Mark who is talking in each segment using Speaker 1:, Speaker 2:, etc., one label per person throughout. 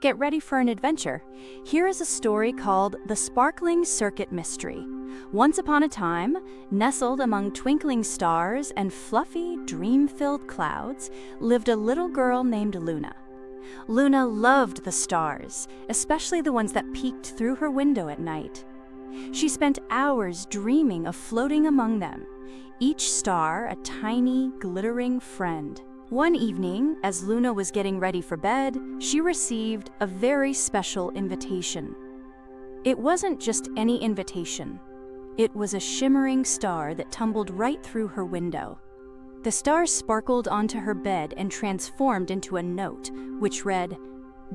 Speaker 1: Get ready for an adventure. Here is a story called The Sparkling Circuit Mystery. Once upon a time, nestled among twinkling stars and fluffy, dream-filled clouds, lived a little girl named Luna. Luna loved the stars, especially the ones that peeked through her window at night. She spent hours dreaming of floating among them, each star a tiny, glittering friend. One evening, as Luna was getting ready for bed, she received a very special invitation. It wasn't just any invitation. It was a shimmering star that tumbled right through her window. The star sparkled onto her bed and transformed into a note, which read,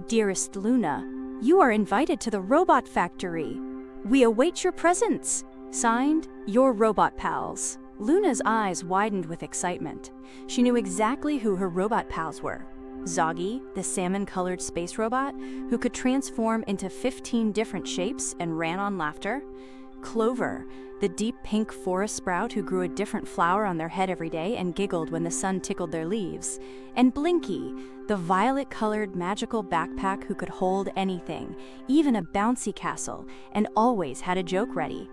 Speaker 1: "Dearest Luna, you are invited to the robot factory. We await your presence. Signed, your robot pals." Luna's eyes widened with excitement. She knew exactly who her robot pals were. Zoggy, the salmon-colored space robot, who could transform into 15 different shapes and ran on laughter. Clover, the deep pink forest sprout who grew a different flower on their head every day and giggled when the sun tickled their leaves. And Blinky, the violet-colored magical backpack who could hold anything, even a bouncy castle, and always had a joke ready.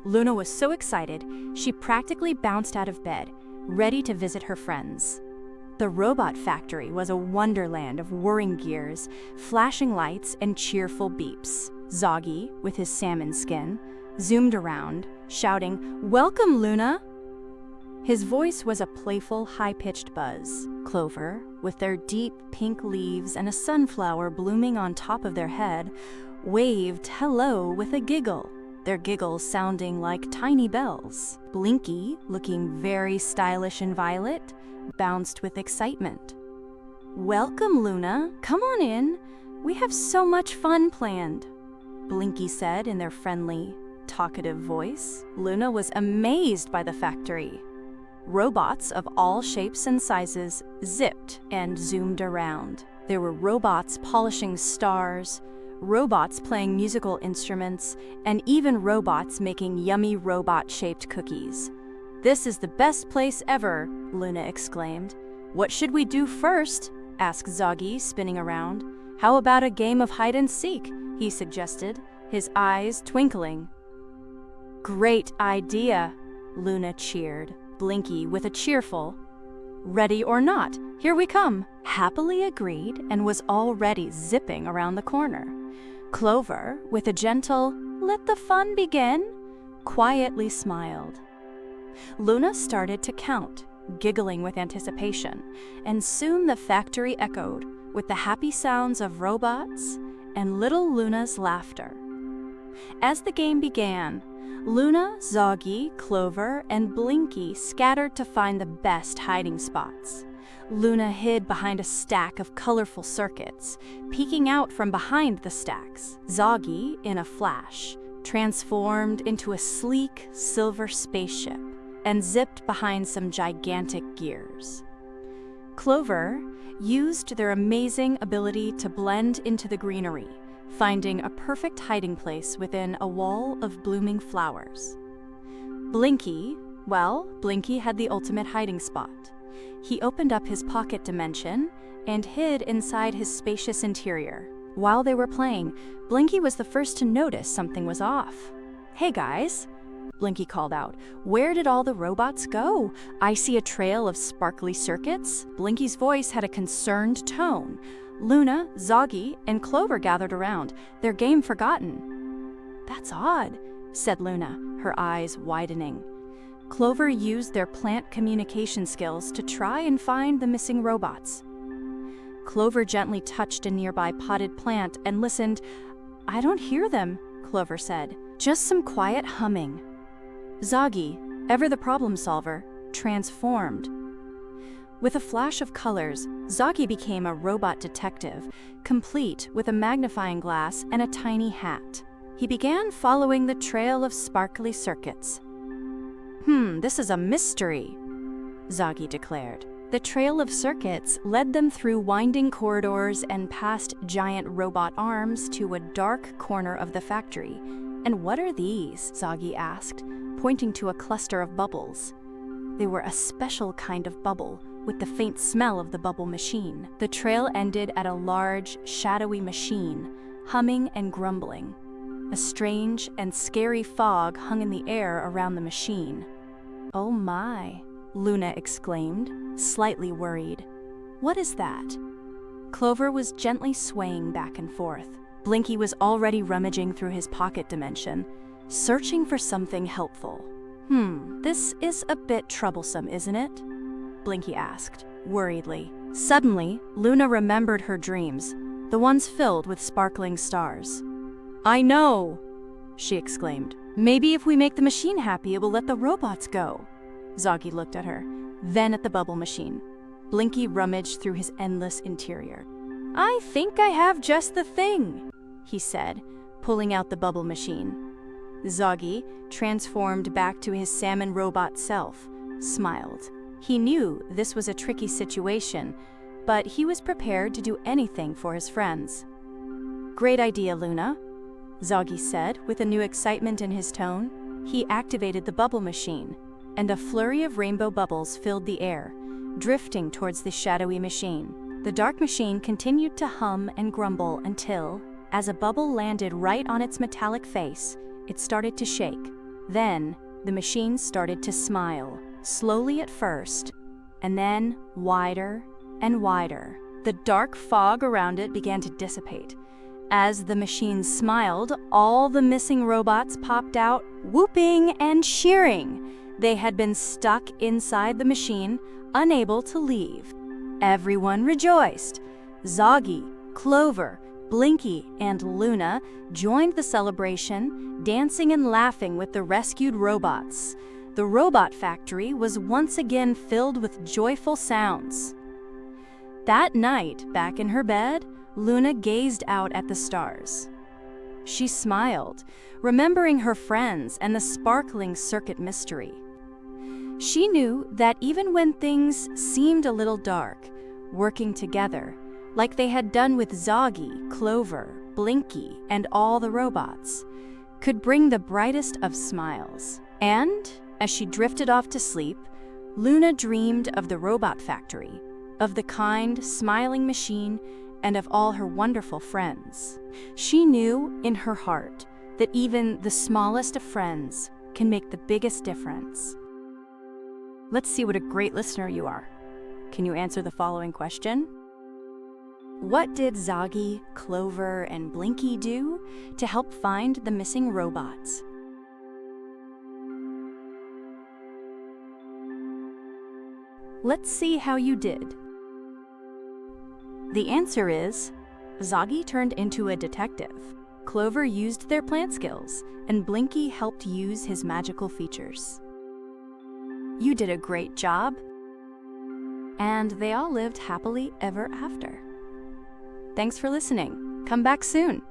Speaker 1: Luna was so excited, she practically bounced out of bed, ready to visit her friends. The robot factory was a wonderland of whirring gears, flashing lights, and cheerful beeps. Zoggy, with his salmon skin, zoomed around, shouting, "Welcome, Luna!" His voice was a playful, high-pitched buzz. Clover, with their deep pink leaves and a sunflower blooming on top of their head, waved hello with a giggle, their giggles sounding like tiny bells. Blinky, looking very stylish and violet, bounced with excitement. "Welcome, Luna. Come on in. We have so much fun planned," Blinky said in their friendly, talkative voice. Luna was amazed by the factory. Robots of all shapes and sizes zipped and zoomed around. There were robots polishing stars, robots playing musical instruments, and even robots making yummy robot-shaped cookies. "This is the best place ever," Luna exclaimed. "What should we do first?" asked Zoggy, spinning around. "How about a game of hide-and-seek?" he suggested, his eyes twinkling. "Great idea," Luna cheered. Blinky, with a cheerful, "Ready or not, here we come," happily agreed and was already zipping around the corner. Clover, with a gentle, "Let the fun begin," quietly smiled. Luna started to count, giggling with anticipation, and soon the factory echoed with the happy sounds of robots and little Luna's laughter. As the game began, Luna, Zoggy, Clover, and Blinky scattered to find the best hiding spots. Luna hid behind a stack of colorful circuits, peeking out from behind the stacks. Zoggy, in a flash, transformed into a sleek silver spaceship and zipped behind some gigantic gears. Clover used their amazing ability to blend into the greenery, finding a perfect hiding place within a wall of blooming flowers. Blinky had the ultimate hiding spot. He opened up his pocket dimension and hid inside his spacious interior. While they were playing, Blinky was the first to notice something was off. "Hey guys," Blinky called out, "where did all the robots go? I see a trail of sparkly circuits." Blinky's voice had a concerned tone. Luna, Zoggy, and Clover gathered around, their game forgotten. "That's odd," said Luna, her eyes widening. Clover used their plant communication skills to try and find the missing robots. Clover gently touched a nearby potted plant and listened. "I don't hear them," Clover said. "Just some quiet humming." Zoggy, ever the problem solver, transformed. With a flash of colors, Zoggy became a robot detective, complete with a magnifying glass and a tiny hat. He began following the trail of sparkly circuits. This is a mystery," Zoggy declared. The trail of circuits led them through winding corridors and past giant robot arms to a dark corner of the factory. "And what are these?" Zoggy asked, pointing to a cluster of bubbles. They were a special kind of bubble, with the faint smell of the bubble machine. The trail ended at a large, shadowy machine, humming and grumbling. A strange and scary fog hung in the air around the machine. "Oh my," Luna exclaimed, slightly worried. "What is that?" Clover was gently swaying back and forth. Blinky was already rummaging through his pocket dimension, searching for something helpful. This is a bit troublesome, isn't it?" Blinky asked, worriedly. Suddenly, Luna remembered her dreams, the ones filled with sparkling stars. "I know!" she exclaimed. "Maybe if we make the machine happy, it will let the robots go." Zoggy looked at her, then at the bubble machine. Blinky rummaged through his endless interior. "I think I have just the thing," he said, pulling out the bubble machine. Zoggy, transformed back to his salmon robot self, smiled. He knew this was a tricky situation, but he was prepared to do anything for his friends. "Great idea, Luna," Zoggy said with a new excitement in his tone. He activated the bubble machine, and a flurry of rainbow bubbles filled the air, drifting towards the shadowy machine. The dark machine continued to hum and grumble until, as a bubble landed right on its metallic face, it started to shake. Then, the machine started to smile, slowly at first, and then wider and wider. The dark fog around it began to dissipate. As the machine smiled, all the missing robots popped out, whooping and cheering. They had been stuck inside the machine, unable to leave. Everyone rejoiced. Zoggy, Clover, Blinky, and Luna joined the celebration, dancing and laughing with the rescued robots. The robot factory was once again filled with joyful sounds. That night, back in her bed, Luna gazed out at the stars. She smiled, remembering her friends and the sparkling circuit mystery. She knew that even when things seemed a little dark, working together, like they had done with Zoggy, Clover, Blinky, and all the robots, could bring the brightest of smiles. And, as she drifted off to sleep, Luna dreamed of the robot factory, of the kind, smiling machine, and of all her wonderful friends. She knew in her heart that even the smallest of friends can make the biggest difference. Let's see what a great listener you are. Can you answer the following question? What did Zoggy, Clover, and Blinky do to help find the missing robots? Let's see how you did. The answer is, Zoggy turned into a detective. Clover used their plant skills, and Blinky helped use his magical features. You did a great job. And they all lived happily ever after. Thanks for listening. Come back soon.